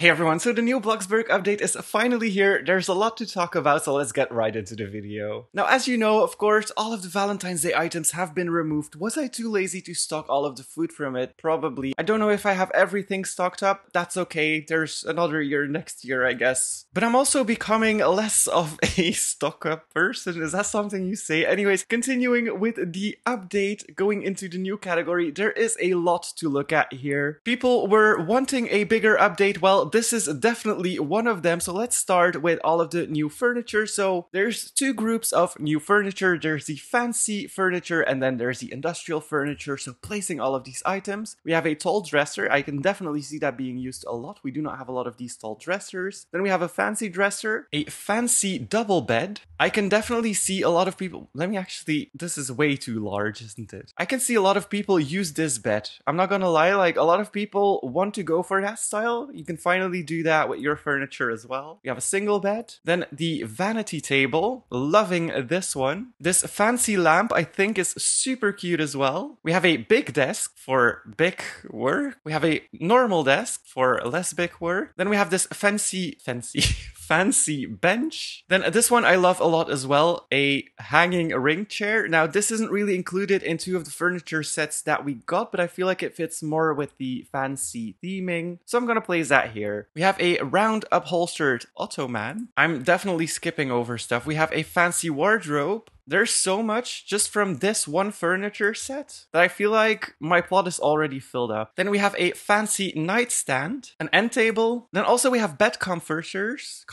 Hey everyone, so the new BLOXBURG update is finally here. There's a lot to talk about, so let's get right into the video. Now, as you know, of course, all of the Valentine's Day items have been removed. Was I too lazy to stock all of the food from it? Probably. I don't know if I have everything stocked up. That's okay. There's another year next year, I guess. But I'm also becoming less of a stock-up person. Is that something you say? Anyways, continuing with the update, going into the new category, there is a lot to look at here. People were wanting a bigger update. Well, this is definitely one of them. So let's start with all of the new furniture. So there's two groups of new furniture. There's the fancy furniture and then there's the industrial furniture. So placing all of these items. We have a tall dresser. I can definitely see that being used a lot. We do not have a lot of these tall dressers. Then we have a fancy dresser, a fancy double bed. I can definitely see a lot of people. This is way too large, isn't it? I can see a lot of people use this bed. I'm not gonna lie, like a lot of people want to go for that style. You can finally do that with your furniture as well. We have a single bed. Then the vanity table. Loving this one. This fancy lamp I think is super cute as well. We have a big desk for big work. We have a normal desk for less big work. Then we have this fancy bench. Then this one I love a lot as well, a hanging ring chair. Now this isn't really included in two of the furniture sets that we got, but I feel like it fits more with the fancy theming. So I'm gonna place that here. We have a round upholstered ottoman. I'm definitely skipping over stuff. We have a fancy wardrobe. There's so much just from this one furniture set that I feel like my plot is already filled up. Then we have a fancy nightstand, an end table. Then also we have bed comforters,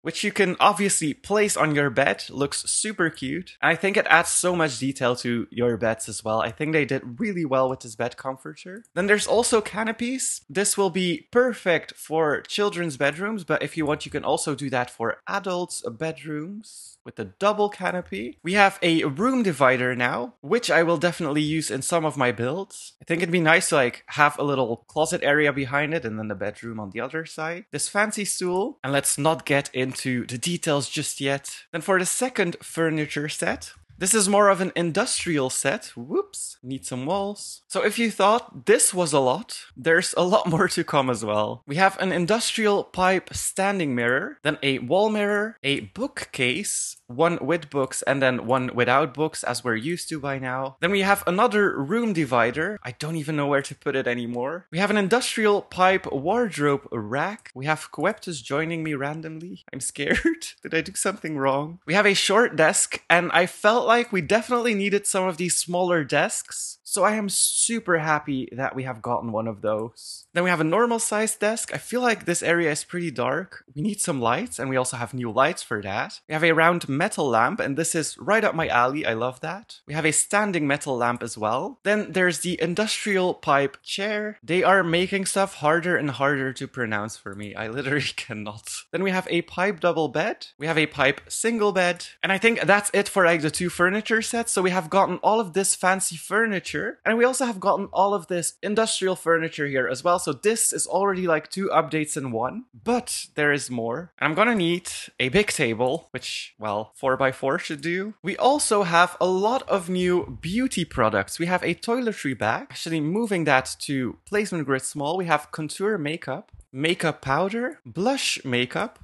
which you can obviously place on your bed. Looks super cute. And I think it adds so much detail to your beds as well. I think they did really well with this bed comforter. Then there's also canopies. This will be perfect for children's bedrooms, but if you want, you can also do that for adults' bedrooms. With a double canopy. We have a room divider now, which I will definitely use in some of my builds. I think it'd be nice to like have a little closet area behind it and then the bedroom on the other side. This fancy stool, and let's not get into the details just yet. Then for the second furniture set, this is more of an industrial set. Whoops, need some walls. So if you thought this was a lot, there's a lot more to come as well. We have an industrial pipe standing mirror, then a wall mirror, a bookcase, one with books and then one without books as we're used to by now. Then we have another room divider. I don't even know where to put it anymore. We have an industrial pipe wardrobe rack. We have Coeptus joining me randomly. I'm scared. Did I do something wrong? We have a short desk and I felt like we definitely needed some of these smaller desks. So I am super happy that we have gotten one of those. Then we have a normal sized desk. I feel like this area is pretty dark. We need some lights and we also have new lights for that. We have a round metal lamp and this is right up my alley. I love that. We have a standing metal lamp as well. Then there's the industrial pipe chair. They are making stuff harder and harder to pronounce for me. I literally cannot. Then we have a pipe double bed. We have a pipe single bed. And I think that's it for like the two furniture sets. So we have gotten all of this fancy furniture and we also have gotten all of this industrial furniture here as well. So this is already like two updates in one, but there is more. I'm gonna need a big table, which, well, 4x4 should do. We also have a lot of new beauty products. We have a toiletry bag, actually moving that to placement grid small. We have contour makeup, makeup powder, blush makeup.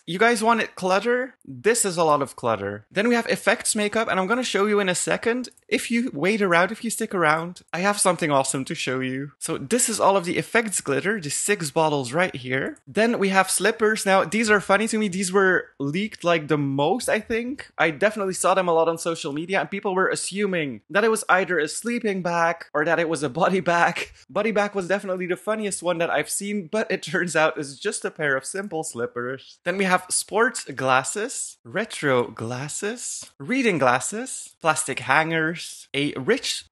You guys wanted clutter? This is a lot of clutter. Then we have effects makeup, and I'm gonna show you in a second. If you wait around, if you stick around, I have something awesome to show you. So this is all of the effects glitter, the 6 bottles right here. Then we have slippers. Now, these are funny to me. These were leaked like the most, I think. I definitely saw them a lot on social media, and people were assuming that it was either a sleeping bag or that it was a body bag. Body bag was definitely the funniest one that I've seen, but it turns out it's just a pair of simple slippers. Then we have sports glasses, retro glasses, reading glasses, plastic hangers, a rich,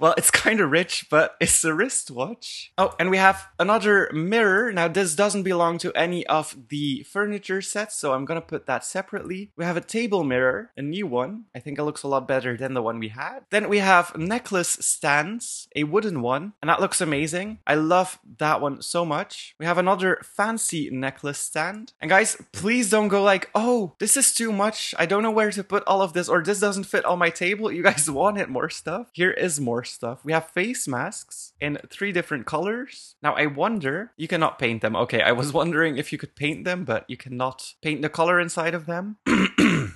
well, it's kind of rich, but it's a wristwatch. Oh, and we have another mirror. Now, this doesn't belong to any of the furniture sets, so I'm gonna put that separately. We have a table mirror, a new one. I think it looks a lot better than the one we had. Then we have necklace stands, a wooden one, and that looks amazing. I love that one so much. We have another fancy necklace stand. And guys, please don't go like, oh, this is too much. I don't know where to put all of this, or this doesn't fit on my table. You guys wanted more stuff? Here is more stuff. We have face masks in 3 different colors. Now I wonder, you cannot paint them. Okay, I was wondering if you could paint them, but you cannot paint the color inside of them.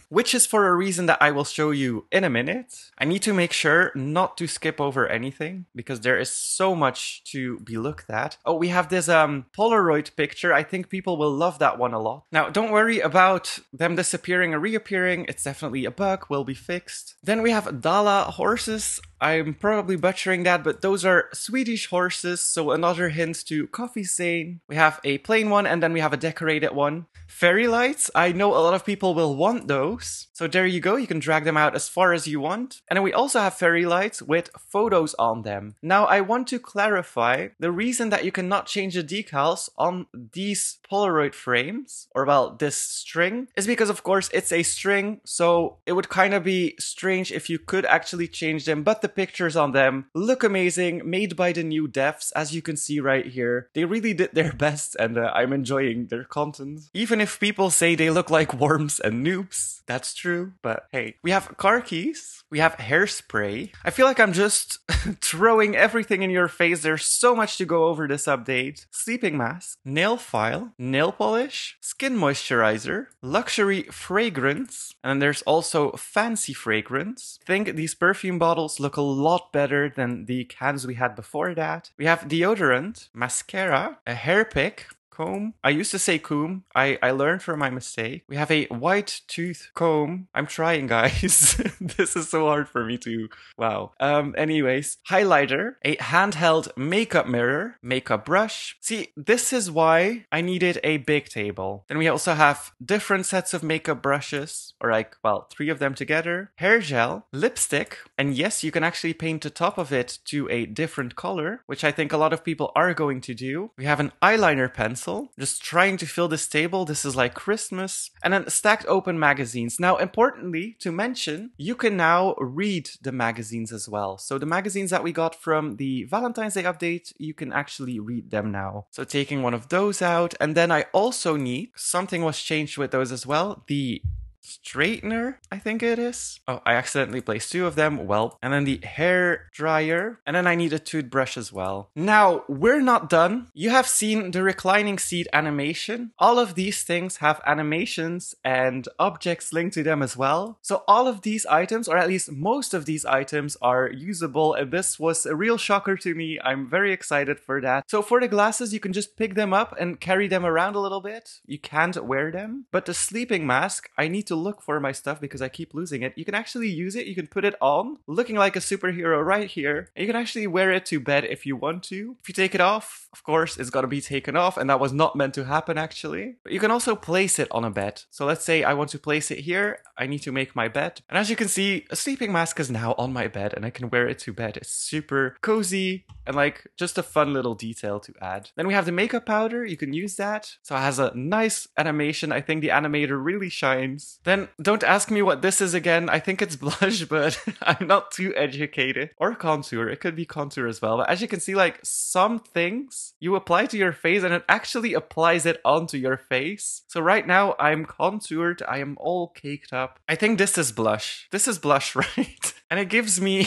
Which is for a reason that I will show you in a minute. I need to make sure not to skip over anything because there is so much to be looked at. Oh, we have this Polaroid picture. I think people will love that one a lot. Now, don't worry about them disappearing or reappearing. It's definitely a bug, will be fixed. Then we have Dala horses. I'm probably butchering that, but those are Swedish horses, so another hint to Coffee Stain. We have a plain one, and then we have a decorated one. Fairy lights, I know a lot of people will want those. So there you go, you can drag them out as far as you want. And then we also have fairy lights with photos on them. Now I want to clarify the reason that you cannot change the decals on these Polaroid frames, or well, this string, is because of course it's a string, so it would kind of be strange if you could actually change them, but the pictures on them look amazing, made by the new devs, as you can see right here. They really did their best, and I'm enjoying their content. Even if people say they look like worms and noobs, that's true, but hey. We have car keys, we have hairspray. I feel like I'm just throwing everything in your face. There's so much to go over this update. Sleeping mask, nail file, nail polish, skin moisturizer, luxury fragrance, and then there's also fancy fragrance. I think these perfume bottles look a lot better than the cans we had before that. We have deodorant, mascara, a hair pick, comb. I used to say comb. I learned from my mistake. We have a white tooth comb. I'm trying, guys. This is so hard for me to... Wow. Anyways, highlighter, a handheld makeup mirror, makeup brush. See, this is why I needed a big table. Then we also have different sets of makeup brushes, or like, well, 3 of them together. Hair gel, lipstick, and yes, you can actually paint the top of it to a different color, which I think a lot of people are going to do. We have an eyeliner pencil. Just trying to fill this table. This is like Christmas. And then stacked open magazines. Now, importantly to mention, you can now read the magazines as well. So the magazines that we got from the Valentine's Day update, you can actually read them now. So taking one of those out. And then I also need, something was changed with those as well, the straightener, I think it is. Oh, I accidentally placed 2 of them. Well, and then the hair dryer. And then I need a toothbrush as well. Now, we're not done. You have seen the reclining seat animation. All of these things have animations and objects linked to them as well. So all of these items, or at least most of these items, are usable. And this was a real shocker to me. I'm very excited for that. So for the glasses, you can just pick them up and carry them around a little bit. You can't wear them. But the sleeping mask, I need to look for my stuff because I keep losing it. You can actually use it. You can put it on, looking like a superhero right here. And you can actually wear it to bed if you want to. If you take it off, of course, it's got to be taken off, and that was not meant to happen actually. But you can also place it on a bed. So let's say I want to place it here. I need to make my bed. And as you can see, a sleeping mask is now on my bed and I can wear it to bed. It's super cozy and like just a fun little detail to add. Then we have the makeup powder. You can use that. So it has a nice animation. I think the animator really shines. Then don't ask me what this is again. I think it's blush, but I'm not too educated. Or contour. It could be contour as well. But as you can see, like some things you apply to your face and it actually applies it onto your face. So right now I'm contoured. I am all caked up. I think this is blush. This is blush, right? And it gives me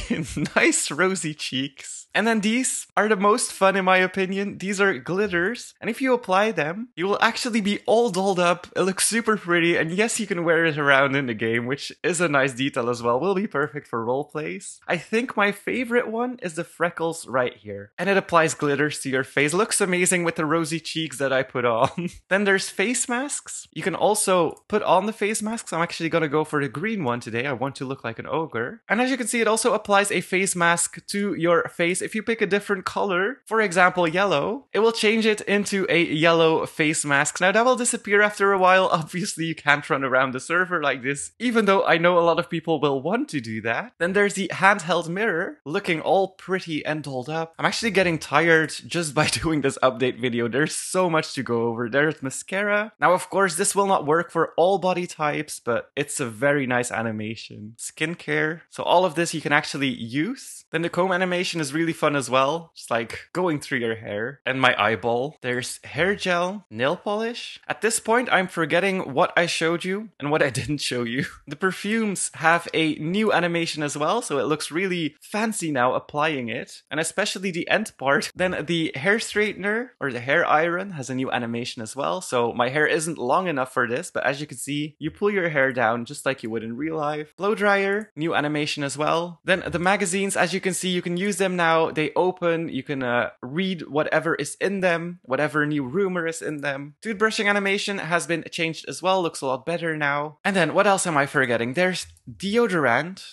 nice rosy cheeks. And then these are the most fun in my opinion. These are glitters. And if you apply them, you will actually be all dolled up. It looks super pretty. And yes, you can wear it around in the game, which is a nice detail as well. Will be perfect for role plays. I think my favorite one is the freckles right here. And it applies glitters to your face. Looks amazing with the rosy cheeks that I put on. Then there's face masks. You can also put on the face masks. I'm actually gonna go for the green one today. I want to look like an ogre. And as you can see, it also applies a face mask to your face. If you pick a different color, for example, yellow, it will change it into a yellow face mask. Now that will disappear after a while. Obviously, you can't run around the server like this, even though I know a lot of people will want to do that. Then there's the handheld mirror, looking all pretty and dolled up. I'm actually getting tired just by doing this update video. There's so much to go over. There's mascara. Now, of course, this will not work for all body types, but it's a very nice animation. Skincare. So all all of this you can actually use. Then the comb animation is really fun as well. Just like going through your hair. And my eyeball. There's hair gel, nail polish. At this point, I'm forgetting what I showed you and what I didn't show you. The perfumes have a new animation as well, so it looks really fancy now applying it. And especially the end part. Then the hair straightener or the hair iron has a new animation as well. So my hair isn't long enough for this, but as you can see, you pull your hair down just like you would in real life. Blow dryer, new animation as well. Then the magazines, as you can see, you can use them now. They open, you can read whatever is in them, whatever new rumor is in them. Toothbrushing animation has been changed as well, looks a lot better now. And then what else am I forgetting? There's deodorant,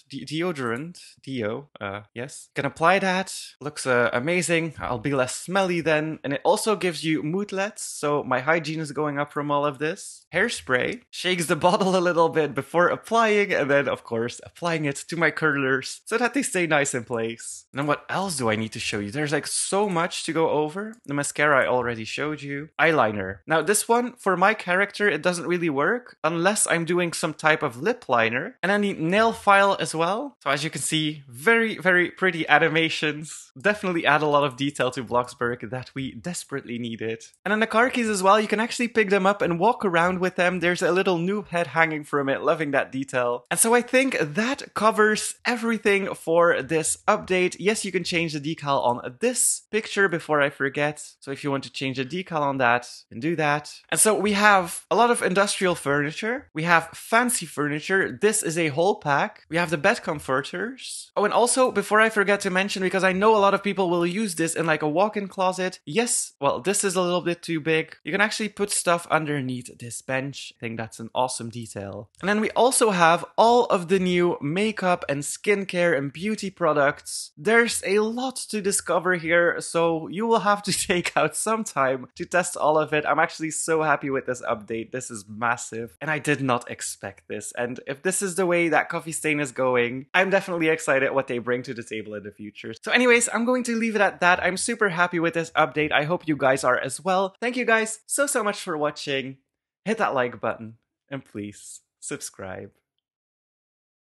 yes. Can apply that, looks amazing. I'll be less smelly then. And it also gives you moodlets, so my hygiene is going up from all of this. Hairspray, shakes the bottle a little bit before applying, and then of course applying it to my curlers so that they stay nice in place. And then what else do I need to show you? There's like so much to go over. The mascara I already showed you. Eyeliner. Now this one, for my character, it doesn't really work unless I'm doing some type of lip liner. And then the nail file as well. So as you can see, very, very pretty animations. Definitely add a lot of detail to BLOXBURG that we desperately needed. And then the car keys as well, you can actually pick them up and walk around with them. There's a little noob head hanging from it, loving that detail. And so I think that covers everything for this update. Yes, you can change the decal on this picture before I forget. So if you want to change the decal on that, you can do that. And so we have a lot of industrial furniture. We have fancy furniture. This is a whole pack. We have the bed comforters. Oh, and also before I forget to mention, because I know a lot of people will use this in like a walk-in closet. Yes, well, this is a little bit too big. You can actually put stuff underneath this bench. I think that's an awesome detail. And then we also have all of the new makeup and skincare and beauty products. There's a lot to discover here, so you will have to take out some time to test all of it. I'm actually so happy with this update. This is massive, and I did not expect this. And if this is the way that Coffee Stain is going, I'm definitely excited what they bring to the table in the future. So anyways, I'm going to leave it at that. I'm super happy with this update. I hope you guys are as well. Thank you guys so much for watching. Hit that like button, and please subscribe.